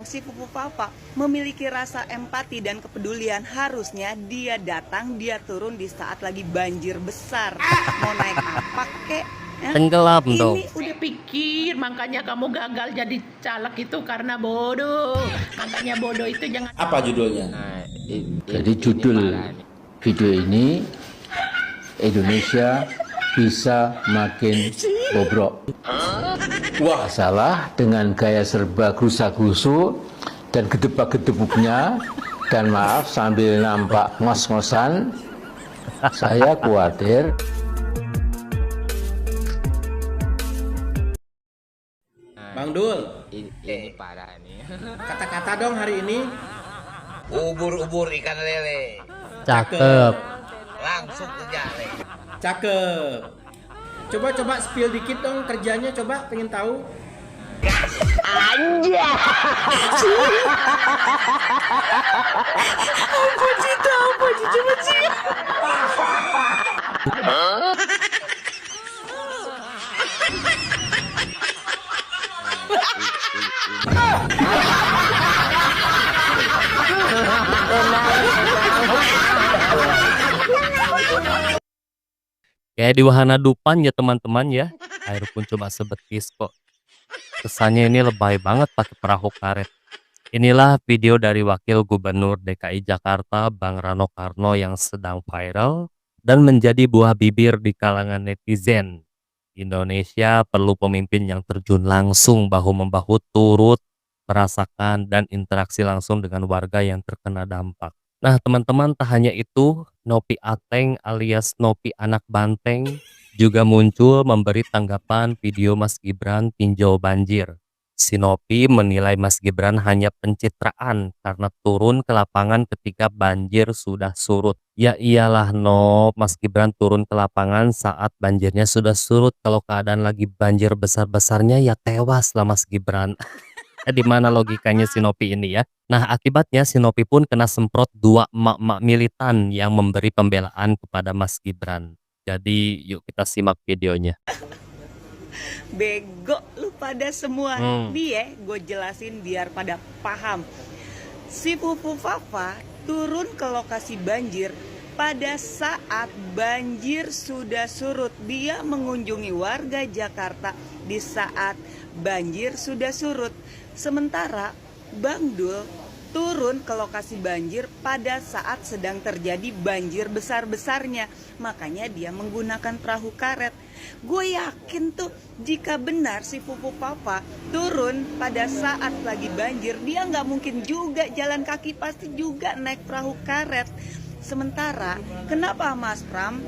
si Pupu Papa memiliki rasa empati dan kepedulian, harusnya dia datang, dia turun di saat lagi banjir besar. Mau naik apa kek? Tenggelam dong. Ini udah pikir, makanya kamu gagal jadi caleg itu karena bodoh. Makanya bodoh itu jangan. Apa judulnya? Jadi judul video ini Indonesia bisa makin bobrok. Wah, Salah dengan gaya serba gerusa-gerusu dan gedebak-gedebuknya, dan maaf sambil nampak ngos-ngosan, saya khawatir Bang Dul, Ini parah nih. kata-kata dong hari ini. Ubur-ubur ikan lele. Cakep. Langsung kerja le. Cakep. Coba spill dikit dong kerjanya, coba pengen tahu. Kayak di wahana Dupan ya teman-teman ya. Air pun cuma sebetis kok. Kesannya ini lebay banget pakai perahu karet. Inilah video dari Wakil Gubernur DKI Jakarta Bang Rano Karno yang sedang viral dan menjadi buah bibir di kalangan netizen. Indonesia perlu pemimpin yang terjun langsung bahu-membahu, turut merasakan dan interaksi langsung dengan warga yang terkena dampak. Nah teman-teman, tak hanya itu, Nopi Ateng alias Nopi Anak Banteng juga muncul memberi tanggapan video Mas Gibran tinjau banjir. Si Nopi menilai Mas Gibran hanya pencitraan karena turun ke lapangan ketika banjir sudah surut. Ya iyalah Nop, Mas Gibran turun ke lapangan saat banjirnya sudah surut. Kalau keadaan lagi banjir besar-besarnya ya tewas lah Mas Gibran. Di mana logikanya si Nopi ini ya? Nah akibatnya si Nopi pun kena semprot dua emak-emak militan yang memberi pembelaan kepada Mas Gibran. Jadi yuk kita simak videonya. Bego lu pada semua. Dia gue jelasin biar pada paham. Si Pupu Papa turun ke lokasi banjir pada saat banjir sudah surut. Dia mengunjungi warga Jakarta di saat banjir sudah surut. Sementara Bang Dul turun ke lokasi banjir pada saat sedang terjadi banjir besar-besarnya. Makanya dia menggunakan perahu karet. Gue yakin tuh jika benar si Pupu Papa turun pada saat lagi banjir, dia nggak mungkin juga jalan kaki, pasti juga naik perahu karet. Sementara kenapa Mas Pram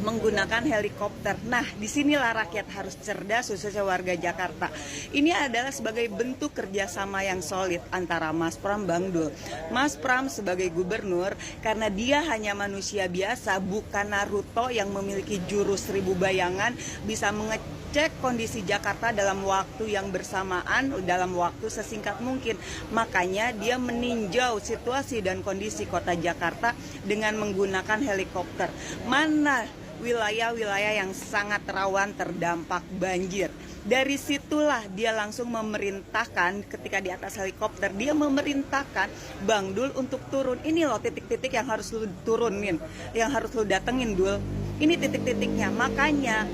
menggunakan helikopter? Nah, disinilah rakyat harus cerdas, khususnya warga Jakarta. Ini adalah sebagai bentuk kerjasama yang solid antara Mas Pram, Bang Dul. Mas Pram sebagai gubernur, karena dia hanya manusia biasa, bukan Naruto yang memiliki jurus 1000 bayangan, bisa mengecek kondisi Jakarta dalam waktu yang bersamaan, dalam waktu sesingkat mungkin. Makanya dia meninjau situasi dan kondisi kota Jakarta dengan menggunakan helikopter. Mana wilayah-wilayah yang sangat rawan terdampak banjir. Dari situlah dia langsung memerintahkan, ketika di atas helikopter, dia memerintahkan Bang Dul untuk turun. Ini loh titik-titik yang harus lu turunin, yang harus lu datengin Dul. Ini titik-titiknya, makanya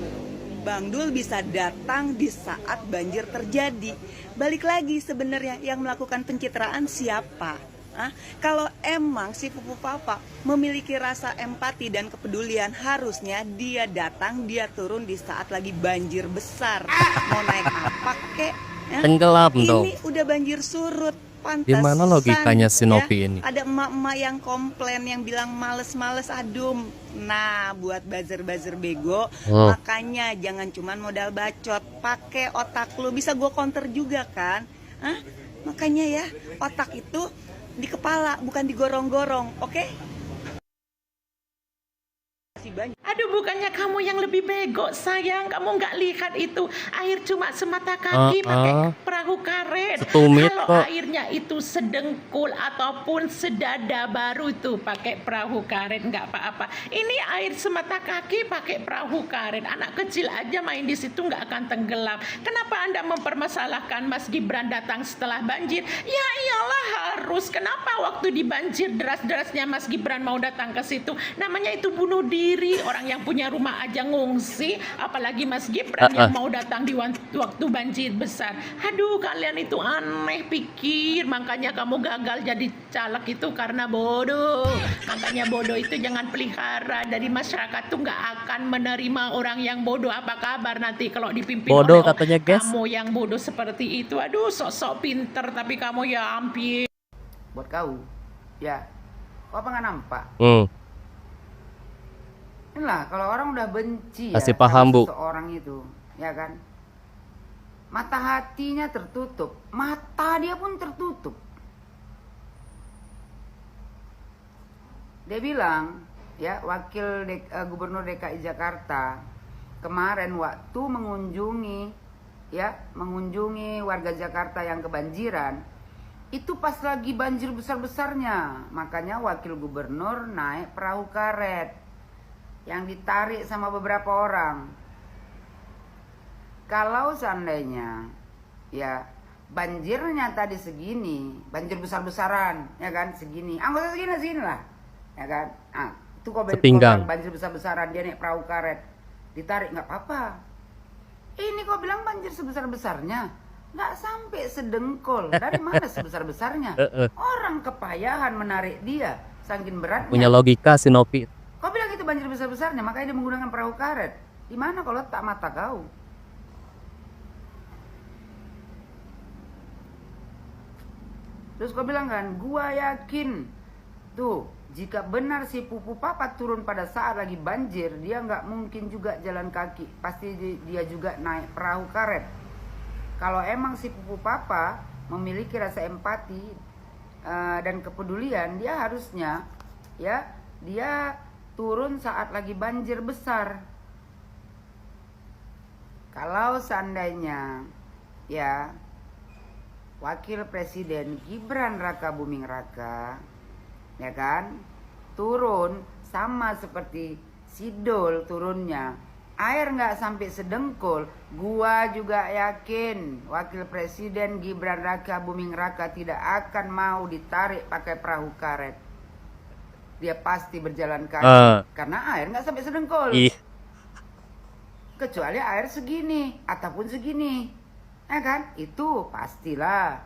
Bang Dul bisa datang di saat banjir terjadi. Balik lagi sebenarnya yang melakukan pencitraan siapa? Kalau emang si Pupu Papa memiliki rasa empati dan kepedulian, harusnya dia datang, dia turun di saat lagi banjir besar. Mau naik apa kek? Tenggelam dong. Ini udah banjir surut. Pantesan, Di mana logikanya si Nopi ini? Ada emak-emak yang komplain, yang bilang males-males adum. Nah, buat buzzer-buzzer bego, makanya jangan cuman modal bacot, pakai otak lu. Bisa gue counter juga kan? Makanya ya, otak itu di kepala, bukan digorong-gorong, oke? Aduh, bukannya kamu yang lebih bego sayang. Kamu nggak lihat itu air cuma semata kaki pakai perahu karet. Setumit Kalau kok. airnya itu sedengkul ataupun sedada baru tuh pakai perahu karet nggak apa-apa. Ini air semata kaki pakai perahu karet. Anak kecil aja main di situ nggak akan tenggelam. Kenapa Anda mempermasalahkan Mas Gibran datang setelah banjir? Ya iyalah harus. Kenapa waktu di banjir deras-derasnya Mas Gibran mau datang ke situ? Namanya itu bunuh diri. Orang yang punya rumah aja ngungsi, apalagi Mas Gibran yang mau datang di waktu banjir besar. Aduh, kalian itu aneh pikir, makanya kamu gagal jadi caleg itu karena bodoh. Makanya bodoh itu jangan pelihara, dari masyarakat tuh nggak akan menerima orang yang bodoh. Apa kabar nanti kalau dipimpin Bodoh oleh katanya, guys. kamu yang bodoh seperti itu? Aduh, sok-sok pinter tapi kamu ya hampir. Buat kau, ya, kau apa nggak nampak? Inilah kalau orang udah benci Kasih ya paham, sama Bu. seseorang itu, ya kan? Mata hatinya tertutup, mata dia pun tertutup. Dia bilang, ya, wakil gubernur DKI Jakarta kemarin waktu mengunjungi warga Jakarta yang kebanjiran, itu pas lagi banjir besar-besarnya, makanya wakil gubernur naik perahu karet yang ditarik sama beberapa orang. Kalau seandainya ya banjirnya tadi segini, banjir besar-besaran, ya kan, segini, anggota segini lah, ya kan, itu kok Sepinggang. banjir besar-besaran dia naik perahu karet, ditarik nggak apa-apa. Ini kok bilang banjir sebesar-besarnya, nggak sampai sedengkul. Dari mana sebesar-besarnya? Orang kepayahan menarik dia, saking beratnya. Punya logika si Novi. Kau bilang itu banjir besar-besarnya, makanya dia menggunakan perahu karet. Di mana kalau letak mata kau? Terus kau bilang kan, gua yakin tuh jika benar si Pupu Papa turun pada saat lagi banjir, dia nggak mungkin juga jalan kaki, pasti dia juga naik perahu karet. Kalau emang si Pupu Papa memiliki rasa empati dan kepedulian, dia harusnya ya dia turun saat lagi banjir besar. Kalau seandainya ya Wakil Presiden Gibran Raka Buming Raka, ya kan, turun sama seperti Sidul turunnya, air nggak sampai sedengkul, gua juga yakin Wakil Presiden Gibran Raka Buming Raka tidak akan mau ditarik pakai perahu karet. Dia pasti berjalan kaki karena air nggak sampai sedengkul. Kecuali air segini ataupun segini, ya kan? Itu pastilah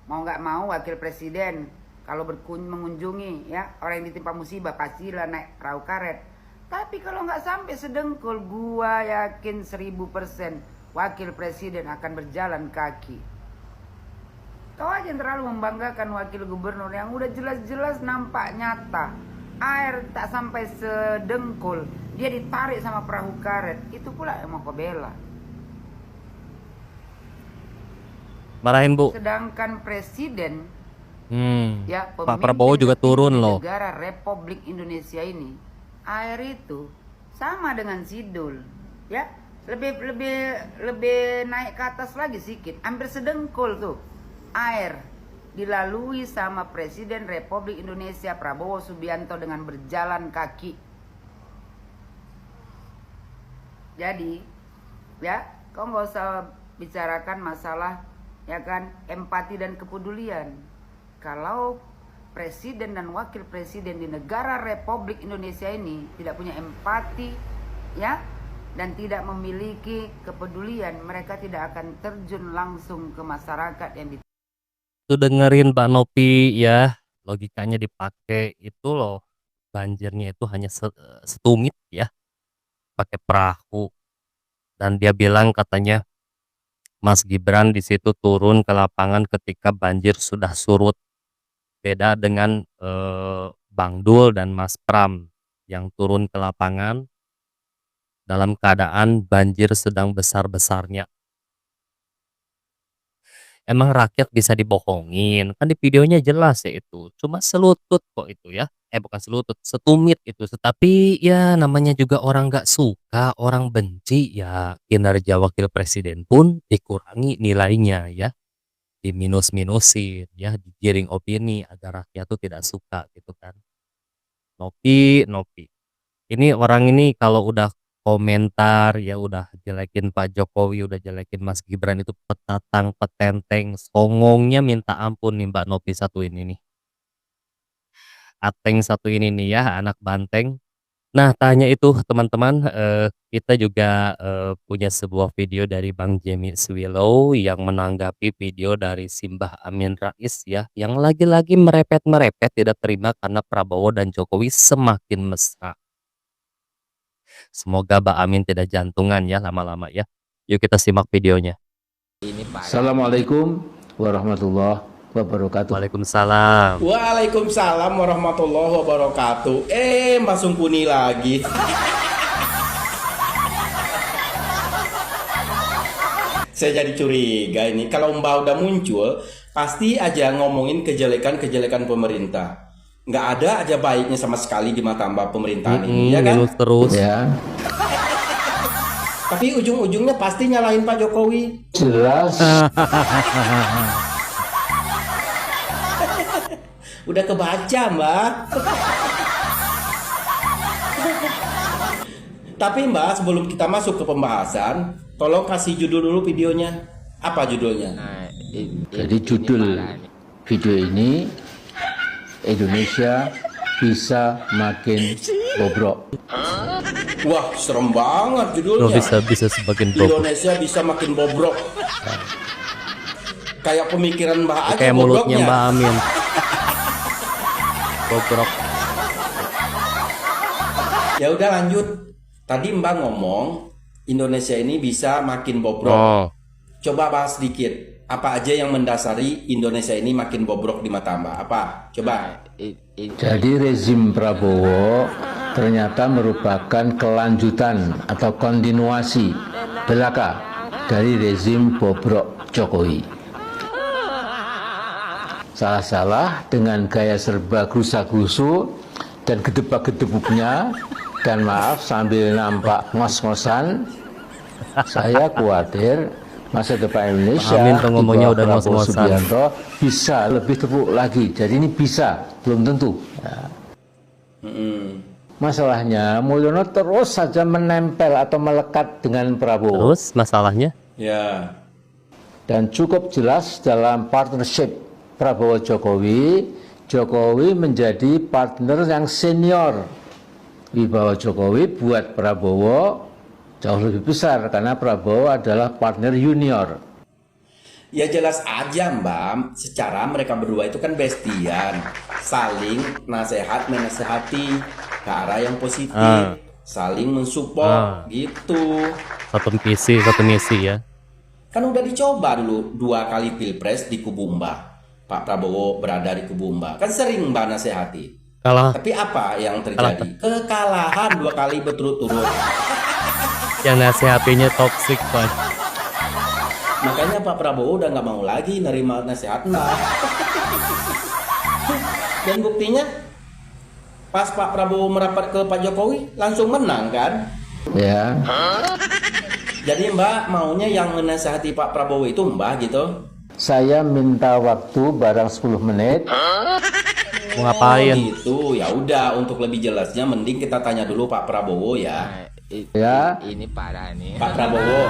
mau nggak mau Wakil Presiden kalau mengunjungi ya orang yang ditimpa musibah pastilah naik perahu karet. Tapi kalau nggak sampai sedengkul, gua yakin 1000% Wakil Presiden akan berjalan kaki. Kau aja yang terlalu membanggakan wakil gubernur yang udah jelas-jelas nampak nyata air tak sampai sedengkul, dia ditarik sama perahu karet. Itu pula yang mau kau bela. Marahin, Bu. Sedangkan presiden ya Pak Prabowo juga turun loh. negara Republik Indonesia ini, air itu sama dengan Sidul, ya, lebih naik ke atas lagi sedikit, hampir sedengkul tuh air dilalui sama Presiden Republik Indonesia Prabowo Subianto dengan berjalan kaki. Jadi ya kau nggak usah bicarakan masalah ya kan empati dan kepedulian. Kalau presiden dan wakil presiden di negara Republik Indonesia ini tidak punya empati ya dan tidak memiliki kepedulian, mereka tidak akan terjun langsung ke masyarakat yang Tuh dengerin Mbak Novi ya, logikanya dipakai itu loh. Banjirnya itu hanya setumit ya, pakai perahu. Dan dia bilang katanya Mas Gibran di situ turun ke lapangan ketika banjir sudah surut. Beda dengan Bang Dul dan Mas Pram yang turun ke lapangan dalam keadaan banjir sedang besar-besarnya. Emang rakyat bisa dibohongin? Kan di videonya jelas ya itu. Cuma selutut kok itu ya. Bukan selutut, setumit itu. Tetapi ya namanya juga orang nggak suka, orang benci ya kinerja wakil presiden pun dikurangi nilainya ya. diminus-minusin ya, digiring opini agar rakyat tuh tidak suka gitu kan. Nopi, Nopi. Ini orang ini kalau udah komentar ya udah jelekin Pak Jokowi, udah jelekin Mas Gibran itu petatang, petenteng, songongnya minta ampun nih Mbak Nopi satu ini nih. Ateng satu ini nih ya, anak banteng. Nah, tanya itu teman-teman, kita juga punya sebuah video dari Bang Jemi Swillow yang menanggapi video dari Simbah Amin Rais ya, yang lagi-lagi merepet-merepet tidak terima karena Prabowo dan Jokowi semakin mesra. Semoga Mbak Amin tidak jantungan ya lama-lama ya. Yuk kita simak videonya. Assalamualaikum warahmatullahi wabarakatuh. Waalaikumsalam. Waalaikumsalam warahmatullahi wabarakatuh. Mbak Sungkuni lagi. Saya jadi curiga ini kalau Mbak udah muncul pasti aja ngomongin kejelekan-kejelekan pemerintah. Nggak ada aja baiknya sama sekali di mata Mbak pemerintahan ini, ya kan? Minus terus. Ya, Tapi ujung-ujungnya pasti nyalahin Pak Jokowi. jelas. Udah kebaca, Mbak. Tapi Mbak, sebelum kita masuk ke pembahasan, tolong kasih judul dulu videonya. Apa judulnya? Jadi judul video ini, Indonesia bisa makin bobrok. Wah, serem banget Loh, judulnya. bisa semakin bobrok. Indonesia bisa makin bobrok. Kayak pemikiran Mbak aja Kayak mulutnya bobroknya. Mbak Amin. Bobrok. Ya udah lanjut. Tadi Mbak ngomong Indonesia ini bisa makin bobrok. Oh, Coba bahas sedikit. Apa aja yang mendasari Indonesia ini makin bobrok di mata Mbak? Apa? Coba. Jadi rezim Prabowo ternyata merupakan kelanjutan atau kontinuasi belaka dari rezim bobrok Jokowi. Salah-salah dengan gaya serba gerusa-gerusu dan gedebak-gedebuknya, dan maaf sambil nampak ngos-ngosan, saya khawatir masa depan Indonesia Amin tuh ngomongnya di bawah udah Prabowo ngos-ngosan. Subianto bisa lebih terpuruk lagi. Jadi ini bisa, belum tentu. Ya. Masalahnya Mulyono terus saja menempel atau melekat dengan Prabowo. terus masalahnya? Ya. Dan cukup jelas dalam partnership Prabowo Jokowi, Jokowi menjadi partner yang senior. Wibawa Jokowi buat Prabowo jauh lebih besar karena Prabowo adalah partner junior. Ya jelas aja Mbak, secara mereka berdua itu kan bestian, saling nasehat menasehati ke arah yang positif, saling mensupport gitu. Satu misi ya. Kan udah dicoba dulu 2 kali pilpres di kubu Mbak. Pak Prabowo berada di kubu Mbak, kan sering Mbak nasehati. Kalah Tapi apa yang terjadi? Kekalahan 2 kali berturut-turut. yang nasihatinya toksik Pak. Makanya Pak Prabowo udah nggak mau lagi nerima nasihat Mbak. Dan buktinya pas Pak Prabowo merapat ke Pak Jokowi langsung menang kan? Ya, Jadi Mbak maunya yang menasihati Pak Prabowo itu Mbak gitu. saya minta waktu barang 10 menit. Mau ngapain? Gitu. Ya udah, untuk lebih jelasnya mending kita tanya dulu Pak Prabowo ya. Ya, Ini parah nih. Pak Prabowo.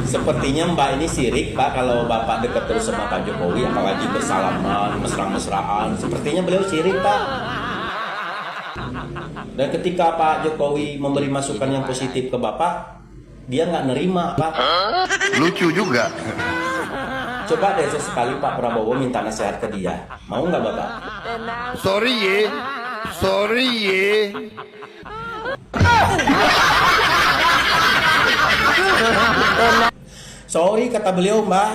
Sepertinya Mbak ini sirik Pak kalau Bapak dekat terus sama Pak Jokowi, apalagi bersalaman, mesra-mesraan. Sepertinya beliau sirik Pak. Dan ketika Pak Jokowi memberi masukan yang positif ke Bapak, dia nggak nerima Pak. Lucu juga. Coba deh sesekali Pak Prabowo minta nasihat ke dia. Mau nggak Bapak? Sorry ye. Sorry kata beliau Mbak.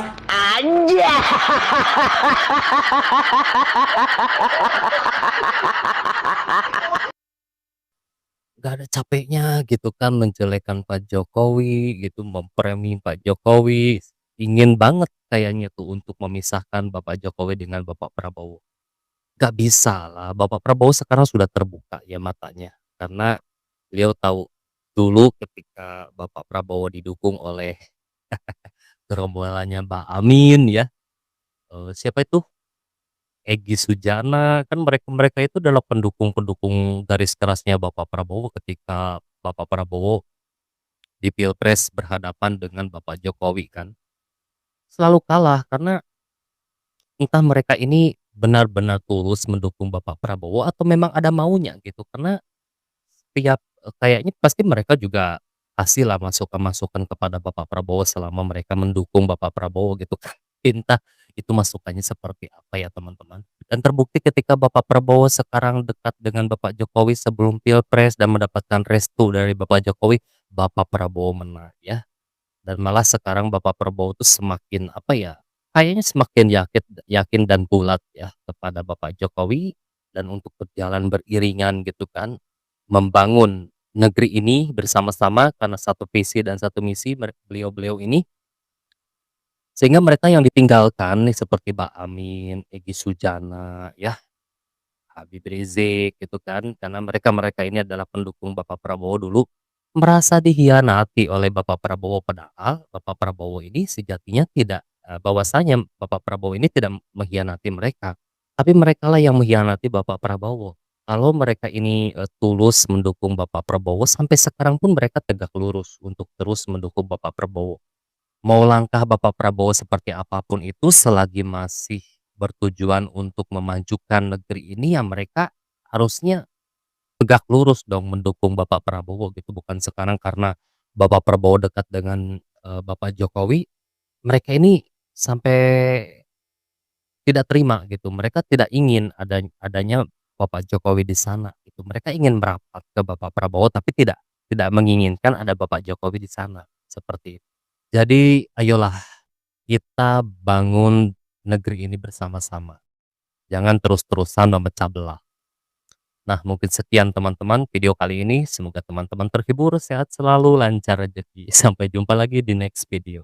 Gak ada capeknya gitu kan menjelekan Pak Jokowi gitu, mempremi Pak Jokowi. Ingin banget kayaknya tuh untuk memisahkan Bapak Jokowi dengan Bapak Prabowo. Gak bisa lah, Bapak Prabowo sekarang sudah terbuka ya matanya. Karena beliau tahu dulu ketika Bapak Prabowo didukung oleh gerombolannya Mbak Amin ya, siapa itu, Egy Sujana, kan mereka-mereka itu adalah pendukung-pendukung garis kerasnya Bapak Prabowo ketika Bapak Prabowo di Pilpres berhadapan dengan Bapak Jokowi kan. Selalu kalah karena entah mereka ini benar-benar tulus mendukung Bapak Prabowo atau memang ada maunya gitu, karena kayaknya pasti mereka juga kasihlah masukan-masukan kepada Bapak Prabowo selama mereka mendukung Bapak Prabowo gitu kan. Entah itu masukannya seperti apa ya teman-teman. Dan terbukti ketika Bapak Prabowo sekarang dekat dengan Bapak Jokowi sebelum Pilpres dan mendapatkan restu dari Bapak Jokowi, Bapak Prabowo menang ya. Dan malah sekarang Bapak Prabowo itu semakin apa ya, kayaknya semakin yakin yakin dan bulat ya kepada Bapak Jokowi dan untuk berjalan beriringan gitu kan, membangun negeri ini bersama-sama karena satu visi dan satu misi beliau-beliau ini. Sehingga mereka yang ditinggalkan nih seperti Mbak Amin, Egy Sujana ya, Habib Rizik gitu kan, karena mereka-mereka ini adalah pendukung Bapak Prabowo dulu, merasa dihianati oleh Bapak Prabowo, padahal Bapak Prabowo ini sejatinya tidak, bahwasanya Bapak Prabowo ini tidak mengkhianati mereka, tapi merekalah yang mengkhianati Bapak Prabowo. Kalau mereka ini, tulus mendukung Bapak Prabowo, sampai sekarang pun mereka tegak lurus untuk terus mendukung Bapak Prabowo. Mau langkah Bapak Prabowo seperti apapun itu selagi masih bertujuan untuk memajukan negeri ini, ya mereka harusnya tegak lurus dong mendukung Bapak Prabowo gitu, bukan sekarang karena Bapak Prabowo dekat dengan, Bapak Jokowi, mereka ini sampai tidak terima gitu, mereka tidak ingin adanya Bapak Jokowi di sana gitu, mereka ingin merapat ke Bapak Prabowo tapi tidak tidak menginginkan ada Bapak Jokowi di sana, seperti itu. Jadi ayolah kita bangun negeri ini bersama-sama, jangan terus-terusan memecah belah. Nah, mungkin sekian teman-teman video kali ini, semoga teman-teman terhibur, sehat selalu, lancar rezeki. Sampai jumpa lagi di next video.